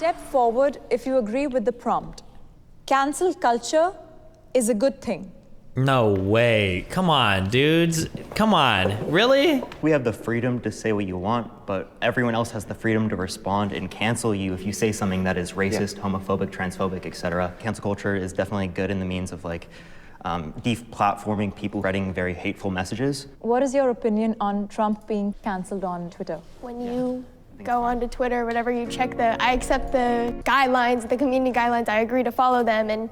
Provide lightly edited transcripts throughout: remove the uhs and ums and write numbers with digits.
Step forward if you agree with the prompt. Cancel culture is a good thing. No way. Come on, dudes. Come on. Really? We have the freedom to say what you want, but everyone else has the freedom to respond and cancel you if you say something that is racist, homophobic, transphobic, etc. Cancel culture is definitely good in the means of like deplatforming people spreading very hateful messages. What is your opinion on Trump being cancelled on Twitter? When you go onto Twitter or whatever, you check I accept the guidelines, the community guidelines, I agree to follow them, and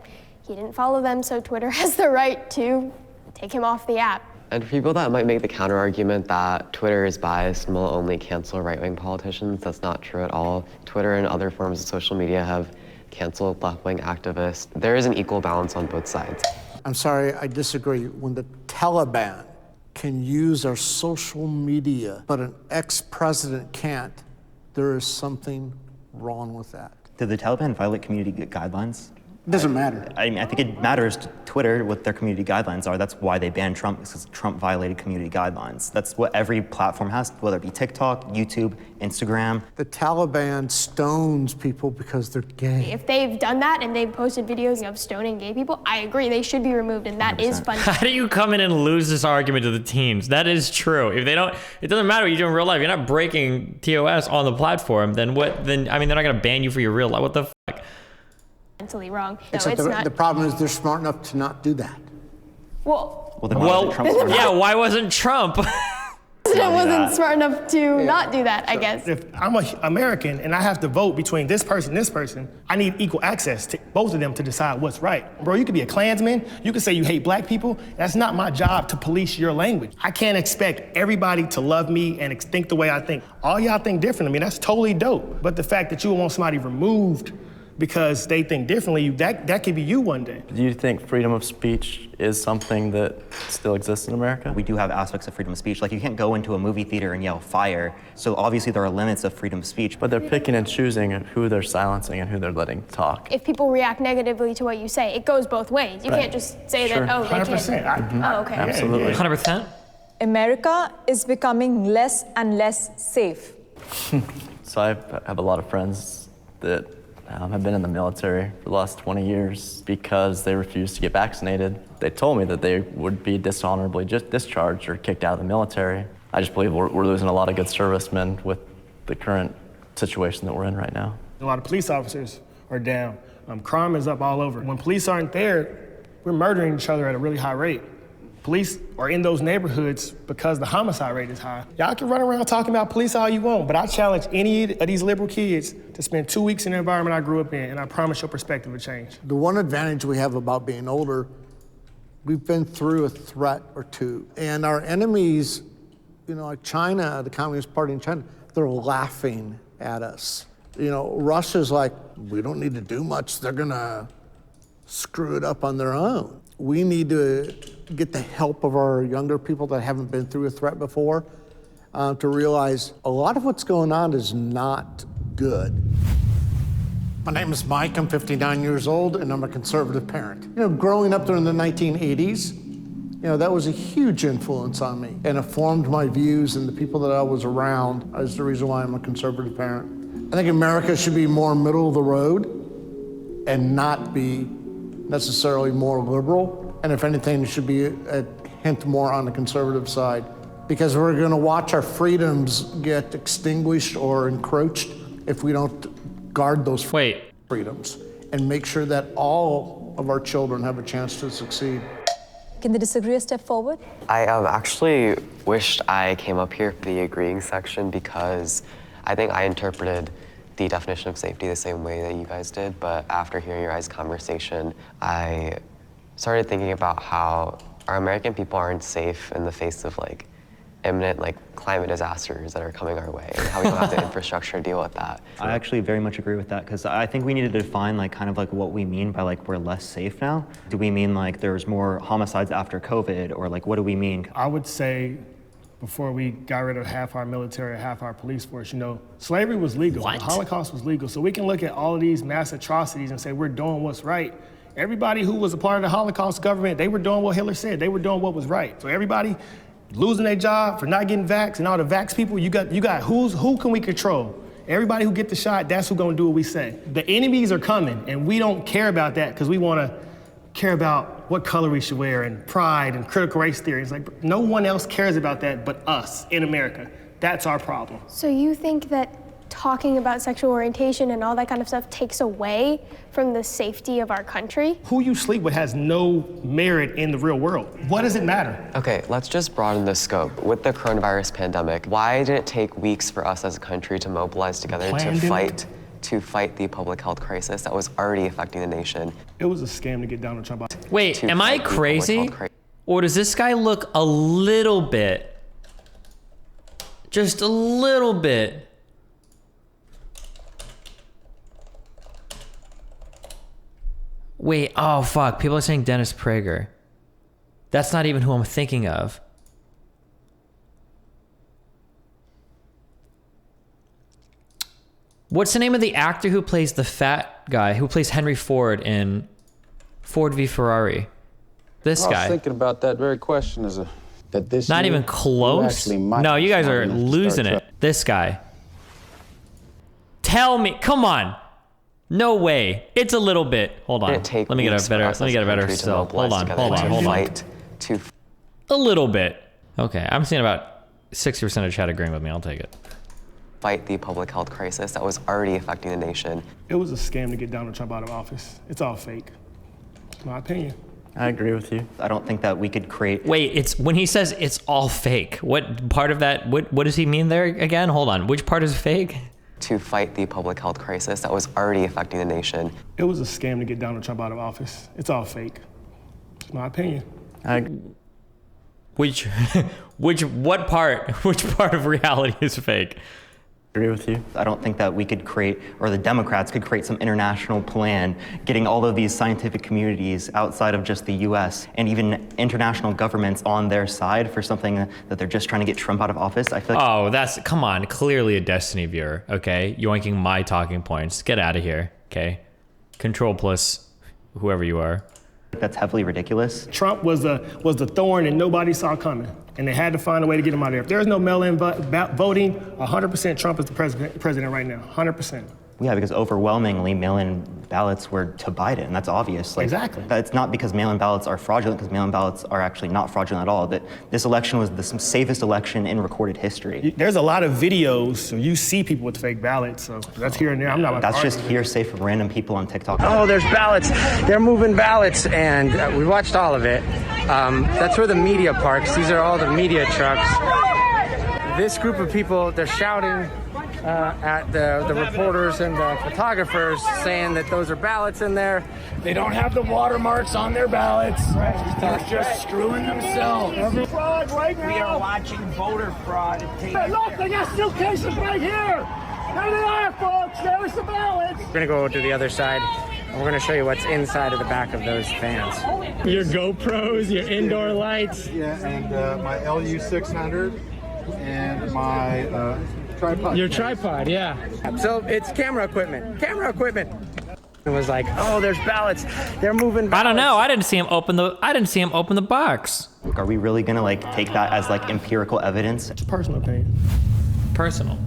he didn't follow them, so Twitter has the right to take him off the app. And for people that might make the counter-argument that Twitter is biased and will only cancel right-wing politicians, that's not true at all. Twitter and other forms of social media have canceled left-wing activists. There is an equal balance on both sides. I'm sorry, I disagree. When the Taliban can use our social media, but an ex-president can't, there is something wrong with that. Did the Taliban violate community guidelines? It doesn't matter. I mean, I think it matters to Twitter what their community guidelines are. That's why they banned Trump, because Trump violated community guidelines. That's what every platform has, whether it be TikTok, YouTube, Instagram. The Taliban stones people because they're gay. If they've done that and they've posted videos of stoning gay people, I agree, they should be removed, and that 100%. Is fun. How do you come in and lose this argument to the teams? That is true. If they don't, it doesn't matter what you do in real life. You're not breaking TOS on the platform, then what, then, I mean, they're not gonna ban you for your real life. What the fuck? Mentally wrong. No, Except it's not. The problem is they're smart enough to not do that. Well, yeah, why wasn't Trump? President wasn't smart enough to not do that, I guess. If I'm an American and I have to vote between this person, I need equal access to both of them to decide what's right. Bro, you could be a Klansman, you could say you hate black people. That's not my job to police your language. I can't expect everybody to love me and think the way I think. All y'all think different. I mean, that's totally dope. But the fact that you want somebody removed because they think differently, that could be you one day. Do you think freedom of speech is something that still exists in America? We do have aspects of freedom of speech. Like, you can't go into a movie theater and yell fire. So obviously there are limits of freedom of speech. But they're picking and choosing who they're silencing and who they're letting talk. If people react negatively to what you say, it goes both ways. You can't just say that, oh, they 100%. can't. Oh, okay. Absolutely. 100%. America is becoming less and less safe. So I have a lot of friends that have been in the military for the last 20 years because they refused to get vaccinated. They told me that they would be dishonorably discharged or kicked out of the military. I just believe we're losing a lot of good servicemen with the current situation that we're in right now. A lot of police officers are down. Crime is up all over. When police aren't there, we're murdering each other at a really high rate. Police are in those neighborhoods because the homicide rate is high. Y'all can run around talking about police all you want, but I challenge any of these liberal kids to spend 2 weeks in the environment I grew up in, and I promise your perspective will change. The one advantage we have about being older, we've been through a threat or two. And our enemies, you know, like China, the Communist Party in China, they're laughing at us. You know, Russia's like, we don't need to do much. They're gonna screw it up on their own. We need to get the help of our younger people that haven't been through a threat before to realize a lot of what's going on is not good. My name is Mike, I'm 59 years old, and I'm a conservative parent. You know, growing up during the 1980s, you know, that was a huge influence on me, and it formed my views, and the people that I was around is the reason why I'm a conservative parent. I think America should be more middle of the road and not be necessarily more liberal, and if anything, it should be a hint more on the conservative side, because we're gonna watch our freedoms get extinguished or encroached if we don't guard those freedoms and make sure that all of our children have a chance to succeed. Can the disagreeer step forward? I actually wished I came up here for the agreeing section because I think I interpreted the definition of safety the same way that you guys did, but after hearing your guys' conversation, I started thinking about how our American people aren't safe in the face of like imminent like climate disasters that are coming our way, and how we don't have the infrastructure to deal with that. I actually very much agree with that, because I think we need to define like kind of like what we mean by like we're less safe now. Do we mean like there's more homicides after COVID, or like what do we mean? I would say before we got rid of half our military, half our police force, you know, slavery was legal. The Holocaust was legal. So we can look at all of these mass atrocities and say we're doing what's right. Everybody who was a part of the Holocaust government, they were doing what Hitler said. They were doing what was right. So everybody losing their job for not getting vaxxed, and all the vax people, you got who can we control? everybody who get the shot, that's who's gonna do what we say. The enemies are coming, and we don't care about that because we wanna care about what color we should wear and pride and critical race theory. It's like, no one else cares about that but us in America. That's our problem. So you think that talking about sexual orientation and all that kind of stuff takes away from the safety of our country? Who you sleep with has no merit in the real world. What does it matter? Okay, let's just broaden the scope. With the coronavirus pandemic, why did it take weeks for us as a country to mobilize together to fight the public health crisis that was already affecting the nation? It was a scam to get Donald Trump out. Wait, am I crazy? Or does this guy look a little bit, just a little bit, wait, oh fuck, people are saying Dennis Prager. That's not even who I'm thinking of. What's the name of the actor who plays the fat guy, who plays Henry Ford in Ford v Ferrari? This guy. I was thinking about that very question, that this Not year, even close? No, you guys are losing it. This guy. Tell me, come on. No way. It's a little bit. Hold on. Let me get a better still. Hold on. A little bit. Okay, I'm seeing about 60% of chat agreeing with me. I'll take it. Fight the public health crisis that was already affecting the nation. It was a scam to get Donald Trump out of office. It's all fake. My opinion. I agree with you. I don't think that we could create. Wait, it's when he says it's all fake. What part of that? What does he mean there again? Hold on. Which part is fake? To fight the public health crisis that was already affecting the nation. It was a scam to get Donald Trump out of office. It's all fake. It's my opinion. What part of reality is fake? Agree with you. I don't think that we could create, or the Democrats could create some international plan, getting all of these scientific communities outside of just the US and even international governments on their side for something that they're just trying to get Trump out of office. I feel like Oh, come on, clearly a Destiny viewer, okay? Yoinking my talking points. Get out of here, okay? Control plus whoever you are. that's heavily ridiculous. Trump was the thorn and nobody saw coming, and they had to find a way to get him out of there. If there's no mail-in voting, 100% Trump is the president right now, 100%. Yeah, because overwhelmingly mail-in ballots were to Biden, and that's obvious. Exactly. It's not because mail-in ballots are fraudulent, because mail-in ballots are actually not fraudulent at all. That this election was the safest election in recorded history. There's a lot of videos, so you see people with fake ballots, so that's here and there. I'm not. That's just hearsay from random people on TikTok. Oh, there's ballots. They're moving ballots, and we watched all of it. That's where the media parks. These are all the media trucks. This group of people, they're shouting at the reporters and the photographers, saying that those are ballots in there. They don't have the watermarks on their ballots. They're just screwing themselves. Fraud right now. We are watching voter fraud. Hey, look, they got suitcases right here. There they are, folks. There's the ballots. We're gonna go to the other side, and we're gonna show you what's inside of the back of those vans. Your GoPros, your indoor lights. Yeah, and my LU600 and my tripod. Your tripod, yeah. So it's camera equipment. Camera equipment. It was like, oh, there's ballots. They're moving ballots. I don't know. I didn't see him open the box. Are we really gonna take that as empirical evidence? It's a personal opinion. Personal.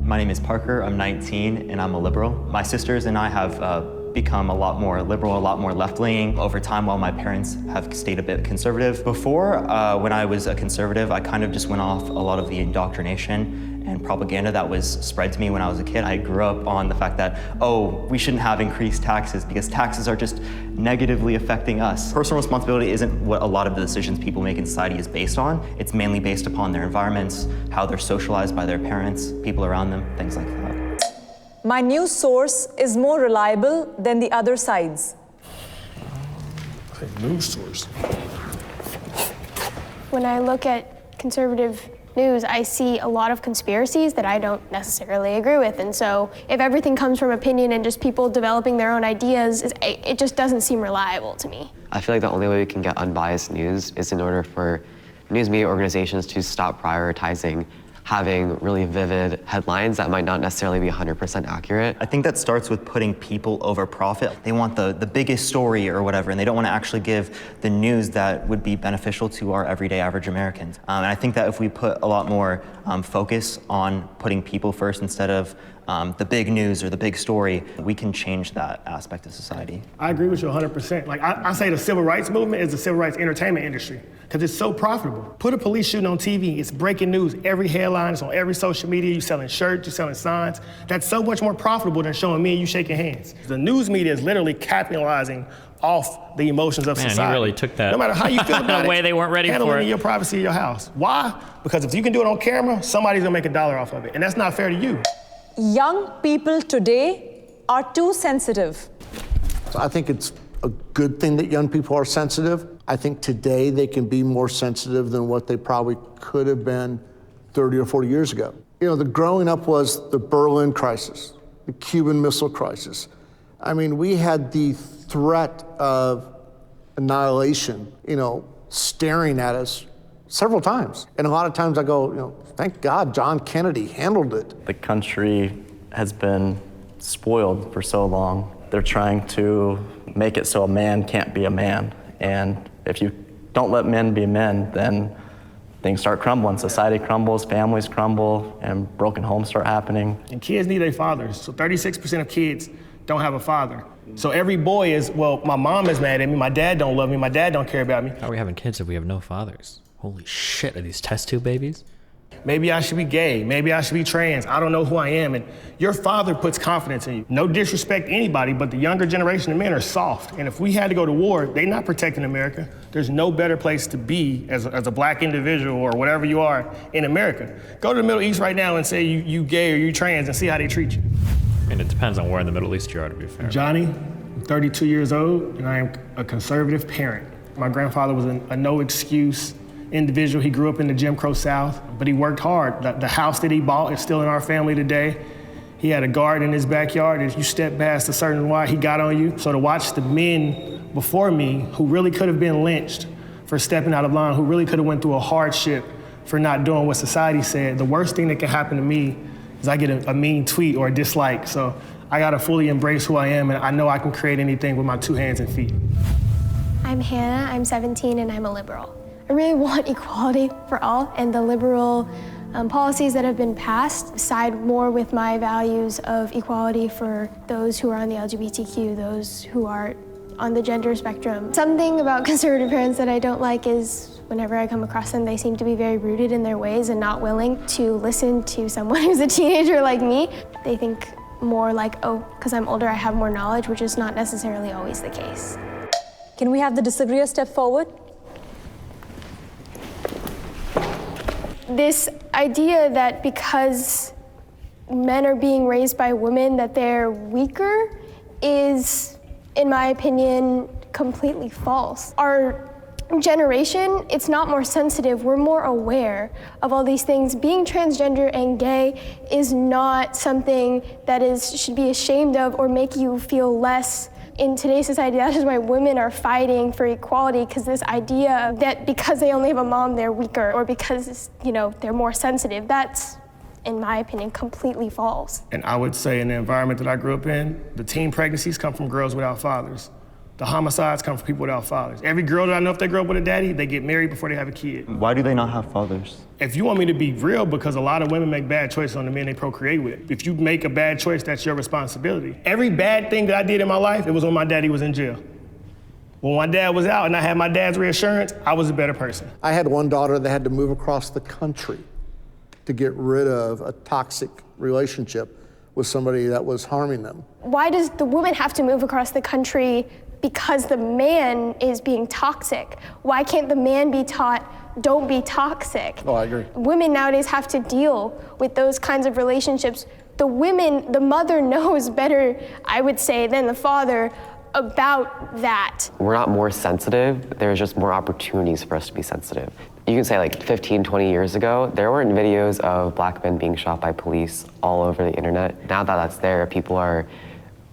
My name is Parker. I'm 19 and I'm a liberal. My sisters and I have become a lot more liberal, a lot more left-leaning over time, while my parents have stayed a bit conservative. Before, when I was a conservative, I kind of just went off a lot of the indoctrination and propaganda that was spread to me when I was a kid. I grew up on the fact that, oh, we shouldn't have increased taxes because taxes are just negatively affecting us. Personal responsibility isn't what a lot of the decisions people make in society is based on. It's mainly based upon their environments, how they're socialized by their parents, people around them, things like that. My news source is more reliable than the other side's. News source. When I look at conservative news, I see a lot of conspiracies that I don't necessarily agree with. And so if everything comes from opinion and just people developing their own ideas, it just doesn't seem reliable to me. I feel like the only way we can get unbiased news is in order for news media organizations to stop prioritizing having really vivid headlines that might not necessarily be 100% accurate. I think that starts with putting people over profit. They want the biggest story or whatever, and they don't want to actually give the news that would be beneficial to our everyday average Americans. And I think that if we put a lot more focus on putting people first instead of the big news or the big story, we can change that aspect of society. I agree with you 100%. Like I say the civil rights movement is the civil rights entertainment industry because it's so profitable. Put a police shooting on TV, it's breaking news, every headline, it's on every social media, you're selling shirts, you're selling signs. That's so much more profitable than showing me and you shaking hands. The news media is literally capitalizing off the emotions of society. Man, he really took that. No matter how you feel about in a way they weren't ready handling for it in your privacy of your house. Why? Because if you can do it on camera, somebody's gonna make $1 off of it, and that's not fair to you. Young people today are too sensitive. So I think it's a good thing that young people are sensitive. I think today they can be more sensitive than what they probably could have been 30 or 40 years ago. You know, the growing up was the Berlin crisis, the Cuban Missile Crisis. I mean, we had the threat of annihilation, you know, staring at us several times. And a lot of times I go, you know, thank God John Kennedy handled it. The country has been spoiled for so long. They're trying to make it so a man can't be a man. And if you don't let men be men, then things start crumbling. Society crumbles, families crumble, and broken homes start happening. And kids need their fathers. So 36% of kids don't have a father. So every boy is, well, my mom is mad at me, my dad don't love me, my dad don't care about me. How are we having kids if we have no fathers? Holy shit, are these test tube babies? Maybe I should be gay, maybe I should be trans, I don't know who I am. And your father puts confidence in you. No disrespect to anybody, but the younger generation of men are soft. And if we had to go to war, they're not protecting America. There's no better place to be as a black individual or whatever you are in America. Go to the Middle East right now and say you gay or you trans and see how they treat you. I mean, it depends on where in the Middle East you are, to be fair. Johnny, I'm 32 years old, and I am a conservative parent. My grandfather was a no-excuse individual. He grew up in the Jim Crow South, but he worked hard. The house that he bought is still in our family today. He had a garden in his backyard. If you step past a certain line, he got on you. So to watch the men before me who really could have been lynched for stepping out of line, who really could have went through a hardship for not doing what society said, the worst thing that can happen to me is I get a mean tweet or a dislike. So I gotta fully embrace who I am, and I know I can create anything with my 2 hands and feet. I'm Hannah, I'm 17, and I'm a liberal. I really want equality for all, and the liberal policies that have been passed side more with my values of equality for those who are on the LGBTQ, those who are on the gender spectrum. Something about conservative parents that I don't like is whenever I come across them, they seem to be very rooted in their ways and not willing to listen to someone who's a teenager like me. They think more like, oh, because I'm older, I have more knowledge, which is not necessarily always the case. Can we have the disagreeer step forward? This idea that because men are being raised by women that they're weaker is, in my opinion, completely false. Our generation, it's not more sensitive, we're more aware of all these things. Being transgender and gay is not something that should be ashamed of or make you feel less. In today's society, that is why women are fighting for equality, because this idea that because they only have a mom, they're weaker, or because, you know, they're more sensitive, that's, in my opinion, completely false. And I would say in the environment that I grew up in, the teen pregnancies come from girls without fathers. The homicides come from people without fathers. Every girl that I know, if they grow up with a daddy, they get married before they have a kid. Why do they not have fathers? If you want me to be real, because a lot of women make bad choices on the men they procreate with. If you make a bad choice, that's your responsibility. Every bad thing that I did in my life, it was when my daddy was in jail. When my dad was out and I had my dad's reassurance, I was a better person. I had one daughter that had to move across the country to get rid of a toxic relationship with somebody that was harming them. Why does the woman have to move across the country because the man is being toxic? Why can't the man be taught, don't be toxic? Oh, I agree. Women nowadays have to deal with those kinds of relationships. The mother knows better, I would say, than the father about that. We're not more sensitive, there's just more opportunities for us to be sensitive. You can say like 15, 20 years ago, there weren't videos of black men being shot by police all over the internet. Now that that's there, people are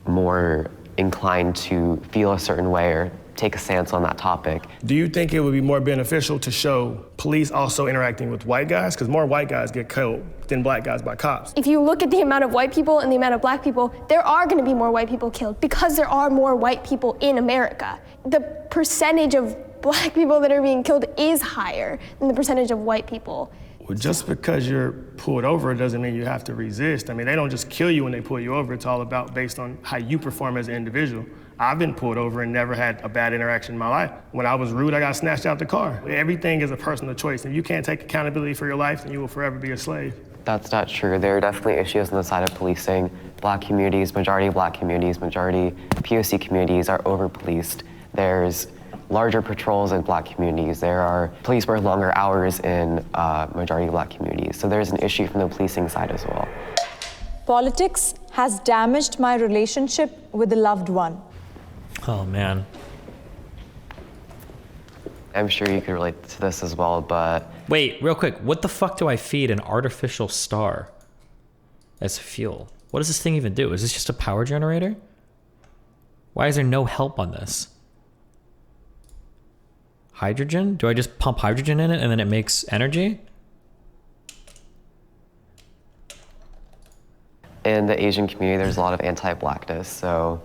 more inclined to feel a certain way or take a stance on that topic. Do you think it would be more beneficial to show police also interacting with white guys? Because more white guys get killed than black guys by cops. If you look at the amount of white people and the amount of black people, there are going to be more white people killed because there are more white people in America. The percentage of black people that are being killed is higher than the percentage of white people. Well, just because you're pulled over doesn't mean you have to resist. I mean, they don't just kill you when they pull you over. It's all about based on how you perform as an individual. I've been pulled over and never had a bad interaction in my life. When I was rude, I got snatched out the car. Everything is a personal choice. If you can't take accountability for your life, then you will forever be a slave. That's not true. There are definitely issues on the side of policing. Black communities, majority black communities, majority POC communities are over-policed. There's larger patrols in black communities. There are police work longer hours in majority black communities. So there's an issue from the policing side as well. Politics has damaged my relationship with a loved one. Oh, man. I'm sure you could relate to this as well, but... Wait, real quick. What the fuck do I feed an artificial star as fuel? What does this thing even do? Is this just a power generator? Why is there no help on this? Hydrogen? Do I just pump hydrogen in it and then it makes energy? In the Asian community, there's a lot of anti-blackness. So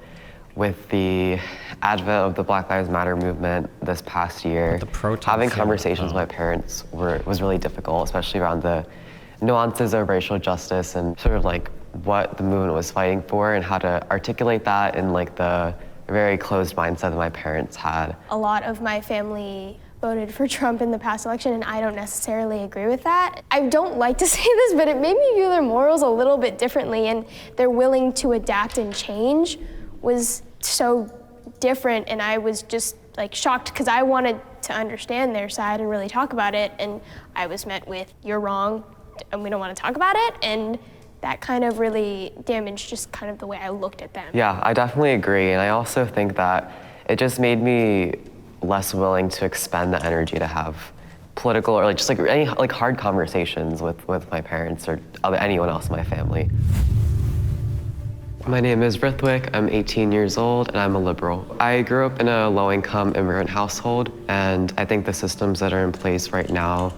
with the advent of the Black Lives Matter movement this past year, having conversations with my parents was really difficult, especially around the nuances of racial justice and sort of like what the movement was fighting for and how to articulate that in like the very closed mindset that my parents had. A lot of my family voted for Trump in the past election, and I don't necessarily agree with that. I don't like to say this, but it made me view their morals a little bit differently, and they're willing to adapt and change was so different, and I was just like shocked because I wanted to understand their side and really talk about it, and I was met with, "You're wrong, and we don't want to talk about it," and that kind of really damaged just kind of the way I looked at them. Yeah, I definitely agree, and I also think that it just made me less willing to expend the energy to have political or like just like any like hard conversations with my parents or anyone else in my family. My name is Rithwick, I'm 18 years old, and I'm a liberal. I grew up in a low-income immigrant household, and I think the systems that are in place right now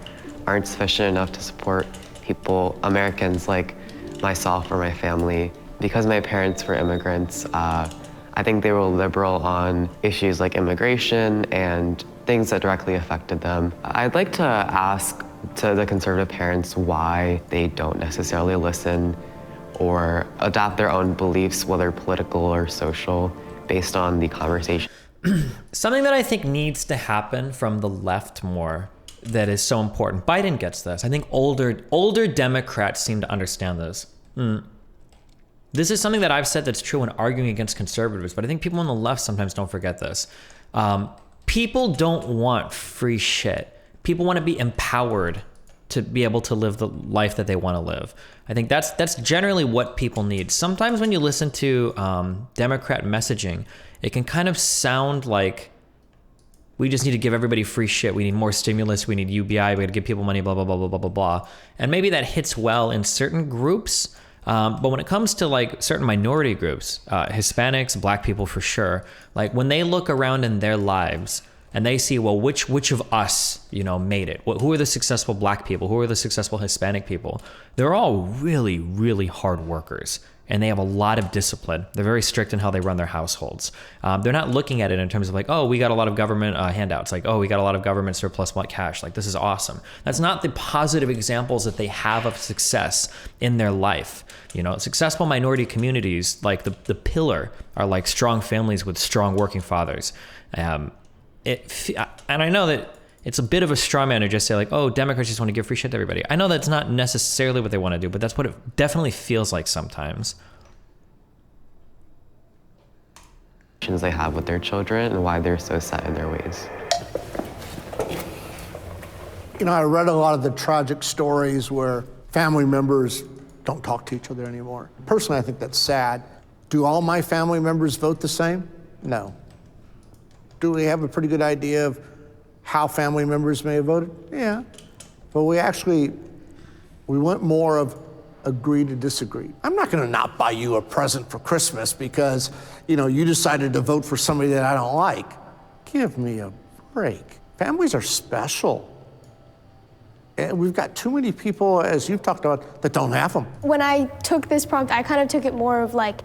aren't sufficient enough to support people, Americans like myself or my family. Because my parents were immigrants, I think they were liberal on issues like immigration and things that directly affected them. I'd like to ask to the conservative parents why they don't necessarily listen or adopt their own beliefs, whether political or social, based on the conversation. Something that I think needs to happen from the left more that is so important. Biden gets this. I think older Democrats seem to understand this. This is something that I've said that's true when arguing against conservatives, but I think people on the left sometimes don't forget this. People don't want free shit. People want to be empowered to be able to live the life that they want to live. I think that's generally what people need. Sometimes when you listen to Democrat messaging, it can kind of sound like we just need to give everybody free shit. We need more stimulus. We need UBI. We got to give people money, blah, blah, blah, blah, blah, blah, blah. And maybe that hits well in certain groups. But when it comes to like certain minority groups, Hispanics, black people for sure, like when they look around in their lives and they see, well, which of us, made it? Who are the successful black people? Who are the successful Hispanic people? They're all really, really hard workers. And they have a lot of discipline. They're very strict in how they run their households. They're not looking at it in terms of like, oh, we got a lot of government handouts. Like, oh, we got a lot of government surplus cash. Like, this is awesome. That's not the positive examples that they have of success in their life. Successful minority communities, like the pillar, are like strong families with strong working fathers. And I know that it's a bit of a straw man to just say like, oh, Democrats just want to give free shit to everybody. I know that's not necessarily what they want to do, but that's what it definitely feels like sometimes. They have with their children and why they're so set in their ways. I read a lot of the tragic stories where family members don't talk to each other anymore. Personally, I think that's sad. Do all my family members vote the same? No. Do we have a pretty good idea of how family members may have voted? Yeah. But we went more of agree to disagree. I'm not gonna not buy you a present for Christmas because, you decided to vote for somebody that I don't like. Give me a break. Families are special. And we've got too many people, as you've talked about, that don't have them. When I took this prompt, I kind of took it more of like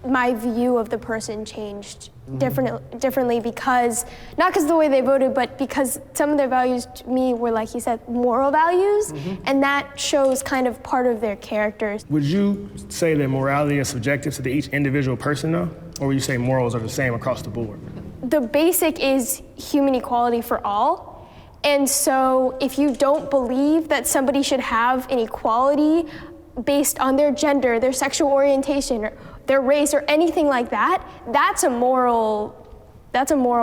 my view of the person changed differently because, not because of the way they voted, but because some of their values to me were, like you said, moral values, and that shows kind of part of their characters. Would you say that morality is subjective to each individual person though? Or would you say morals are the same across the board? The basic is human equality for all. And so if you don't believe that somebody should have an equality based on their gender, their sexual orientation, or their race, or anything like that, that's a moral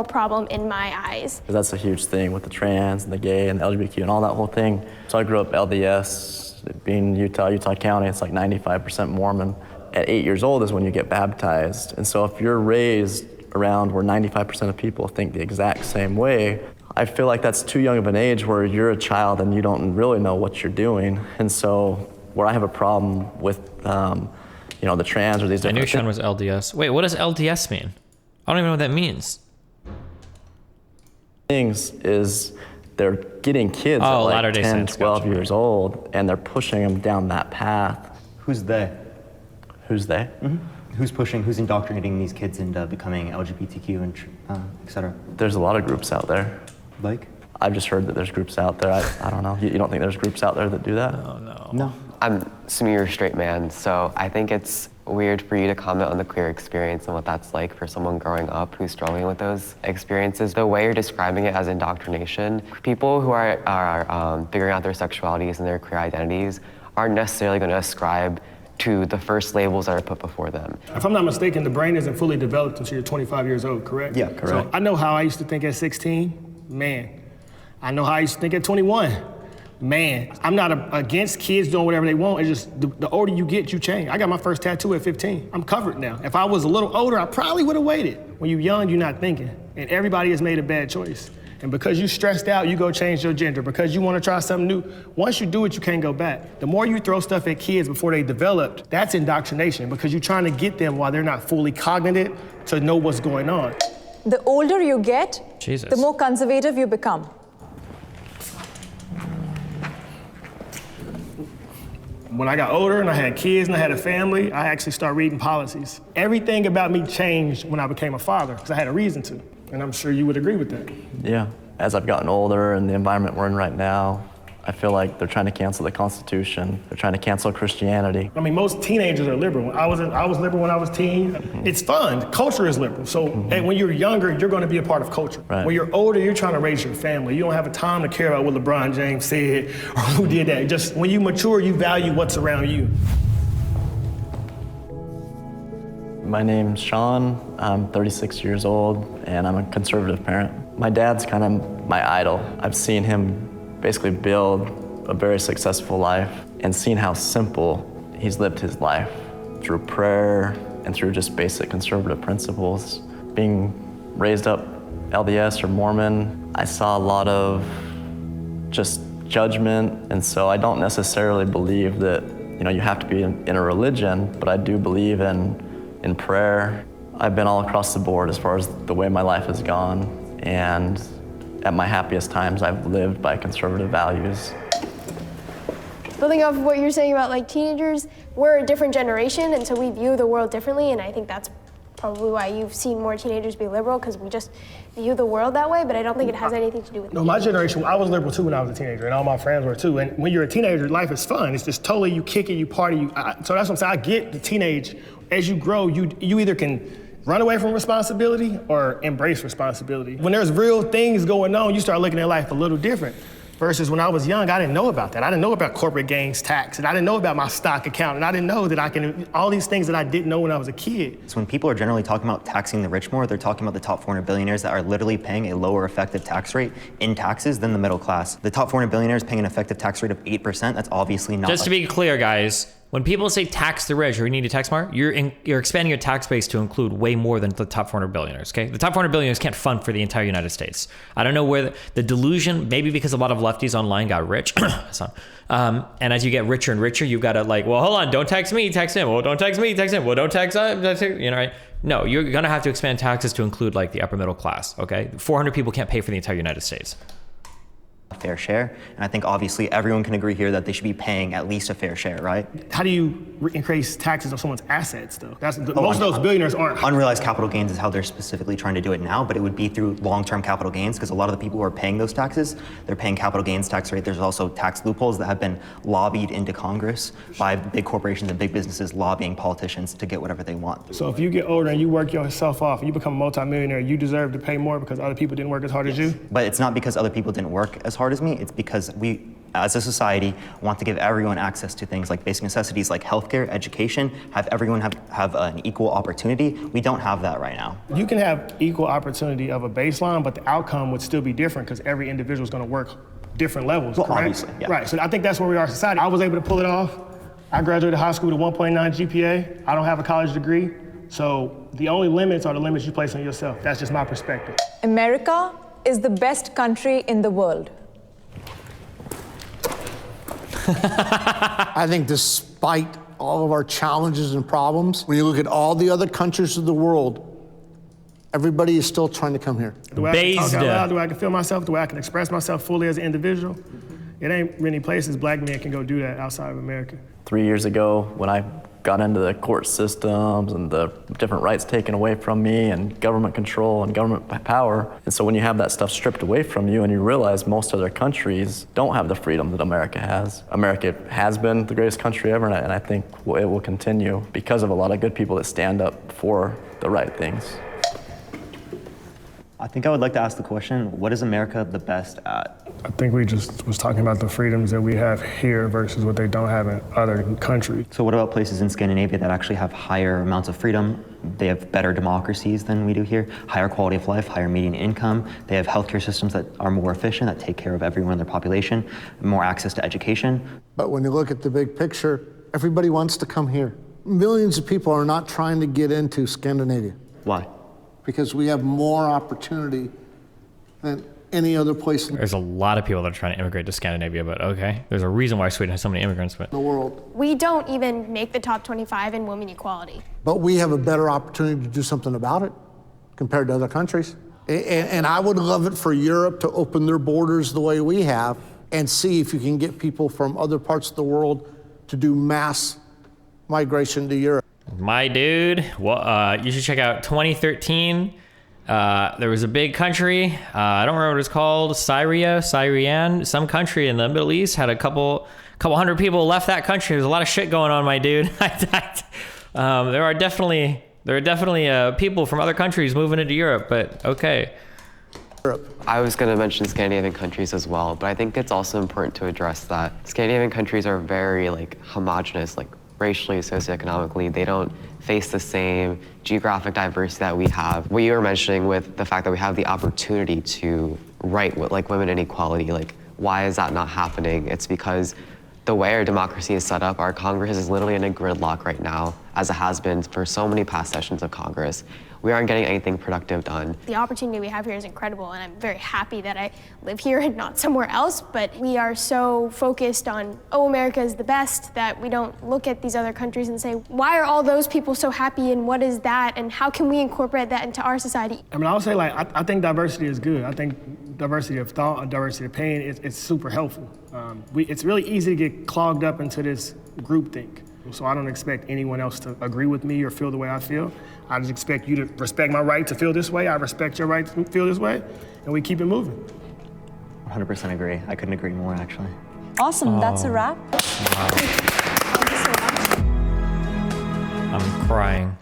problem in my eyes. That's a huge thing with the trans and the gay and the LGBTQ and all that whole thing. So I grew up LDS, being Utah County, it's like 95% Mormon. At 8 years old is when you get baptized. And so if you're raised around where 95% of people think the exact same way, I feel like that's too young of an age where you're a child and you don't really know what you're doing. And so where I have a problem with the trans or these different I knew Sean was LDS. Wait, what does LDS mean? I don't even know what that means. Things is they're getting kids at like Latter-day 10, Saints, 12 gotcha. years old, and they're pushing them down that path. Who's they? Who's they? Who's indoctrinating these kids into becoming LGBTQ and et cetera? There's a lot of groups out there. Like? I've just heard that there's groups out there. I don't know. You don't think there's groups out there that do that? No. I'm assuming you're a straight man, so I think it's weird for you to comment on the queer experience and what that's like for someone growing up who's struggling with those experiences. The way you're describing it as indoctrination, people who are figuring out their sexualities and their queer identities aren't necessarily going to ascribe to the first labels that are put before them. If I'm not mistaken, the brain isn't fully developed until you're 25 years old, correct? Yeah, correct. So I know how I used to think at 16, man. I know how I used to think at 21. Man, I'm not against kids doing whatever they want. It's just the older you get, you change. I got my first tattoo at 15. I'm covered now. If I was a little older, I probably would have waited. When you're young, you're not thinking. And everybody has made a bad choice. And because you stressed out, you go change your gender. Because you want to try something new, once you do it, you can't go back. The more you throw stuff at kids before they develop, that's indoctrination because you're trying to get them while they're not fully cognizant to know what's going on. The older you get, Jesus. the more conservative you become. When I got older and I had kids and I had a family, I actually started reading policies. Everything about me changed when I became a father because I had a reason to. And I'm sure you would agree with that. Yeah. As I've gotten older and the environment we're in right now, I feel like they're trying to cancel the Constitution. They're trying to cancel Christianity. I mean, most teenagers are liberal. I was liberal when I was teen. It's fun. Culture is liberal. So and when you're younger, you're going to be a part of culture. Right. When you're older, you're trying to raise your family. You don't have a time to care about what LeBron James said or who did that. Just when you mature, you value what's around you. My name's Sean. I'm 36 years old, and I'm a conservative parent. My dad's kind of my idol. I've seen him basically build a very successful life and seen how simple he's lived his life through prayer and through just basic conservative principles. Being raised up LDS or Mormon, I saw a lot of just judgment, and so I don't necessarily believe that you have to be in a religion, but I do believe in prayer. I've been all across the board as far as the way my life has gone, and at my happiest times, I've lived by conservative values. Building off of what you're saying about like teenagers, we're a different generation, and so we view the world differently, and I think that's probably why you've seen more teenagers be liberal, because we just view the world that way, but I don't think it has anything to do with No, my generation, I was liberal too when I was a teenager, and all my friends were too. And when you're a teenager, life is fun. It's just totally, you kick it, you party. So that's what I'm saying. I get the teenage. As you grow, you either can run away from responsibility or embrace responsibility. When there's real things going on, you start looking at life a little different. Versus when I was young, I didn't know about that. I didn't know about corporate gains tax, and I didn't know about my stock account, and I didn't know that I can, all these things that I didn't know when I was a kid. So when people are generally talking about taxing the rich more, they're talking about the top 400 billionaires that are literally paying a lower effective tax rate in taxes than the middle class. The top 400 billionaires paying an effective tax rate of 8%, that's obviously not. Just to be clear, guys, when people say tax the rich or you need to tax more, you're expanding your tax base to include way more than the top 400 billionaires, okay? The top 400 billionaires can't fund for the entire United States. I don't know where the delusion, maybe because a lot of lefties online got rich. And as you get richer and richer, you've got to well, hold on, don't tax me, tax him. Well, don't tax me, tax him. Well, don't tax him, right? No, you're gonna have to expand taxes to include like the upper middle class, okay? 400 people can't pay for the entire United States. Fair share. And I think obviously everyone can agree here that they should be paying at least a fair share, right? How do you increase taxes on someone's assets, though? Most of those billionaires aren't. Unrealized capital gains is how they're specifically trying to do it now, but it would be through long-term capital gains, because a lot of the people who are paying those taxes, they're paying capital gains tax rate. There's also tax loopholes that have been lobbied into Congress by big corporations and big businesses lobbying politicians to get whatever they want. So if you get older and you work yourself off and you become a multimillionaire, you deserve to pay more because other people didn't work as hard as you? But it's not because other people didn't work as hard as me, it's because we, as a society, want to give everyone access to things like basic necessities like healthcare, education, have everyone have an equal opportunity. We don't have that right now. You can have equal opportunity of a baseline, but the outcome would still be different because every individual is going to work different levels, well, correct? Obviously, yeah. Right, so I think that's where we are as a society. I was able to pull it off. I graduated high school with a 1.9 GPA. I don't have a college degree. So the only limits are the limits you place on yourself. That's just my perspective. America is the best country in the world. I think despite all of our challenges and problems, when you look at all the other countries of the world, everybody is still trying to come here. The way I can talk out loud, the way I can feel myself, the way I can express myself fully as an individual, it ain't many places black men can go do that outside of America. 3 years ago, when I got into the court systems and the different rights taken away from me and government control and government power. And so when you have that stuff stripped away from you and you realize most other countries don't have the freedom that America has. America has been the greatest country ever, and I think it will continue because of a lot of good people that stand up for the right things. I think I would like to ask the question, what is America the best at? I think we just was talking about the freedoms that we have here versus what they don't have in other countries. So what about places in Scandinavia that actually have higher amounts of freedom? They have better democracies than we do here, higher quality of life, higher median income. They have healthcare systems that are more efficient, that take care of everyone in their population, more access to education. But when you look at the big picture, everybody wants to come here. Millions of people are not trying to get into Scandinavia. Why? Because we have more opportunity than any other place in There's a lot of people that are trying to immigrate to Scandinavia, but okay. There's a reason why Sweden has so many immigrants. But the world. We don't even make the top 25 in women equality. But we have a better opportunity to do something about it compared to other countries. And I would love it for Europe to open their borders the way we have and see if you can get people from other parts of the world to do mass migration to Europe. My dude, well, you should check out 2013. There was a big country, I don't remember what it's called, Syrian, some country in the Middle East had a couple hundred people left that country. There's a lot of shit going on, my dude. There are definitely people from other countries moving into Europe, but okay. I was going to mention Scandinavian countries as well, but I think it's also important to address that Scandinavian countries are very homogenous, racially, socioeconomically. They don't face the same geographic diversity that we have. What you were mentioning with the fact that we have the opportunity to write with women inequality, why is that not happening? It's because the way our democracy is set up, our Congress is literally in a gridlock right now, as it has been for so many past sessions of Congress. We aren't getting anything productive done. The opportunity we have here is incredible, and I'm very happy that I live here and not somewhere else, but we are so focused on, oh, America is the best, that we don't look at these other countries and say, why are all those people so happy, and what is that, and how can we incorporate that into our society? I mean, I would say, I think diversity is good. I think diversity of thought and diversity of opinion is super helpful. It's really easy to get clogged up into this groupthink. So I don't expect anyone else to agree with me or feel the way I feel. I just expect you to respect my right to feel this way. I respect your right to feel this way, and we keep it moving. 100% agree. I couldn't agree more, actually. Awesome, that's a wrap. I'm crying.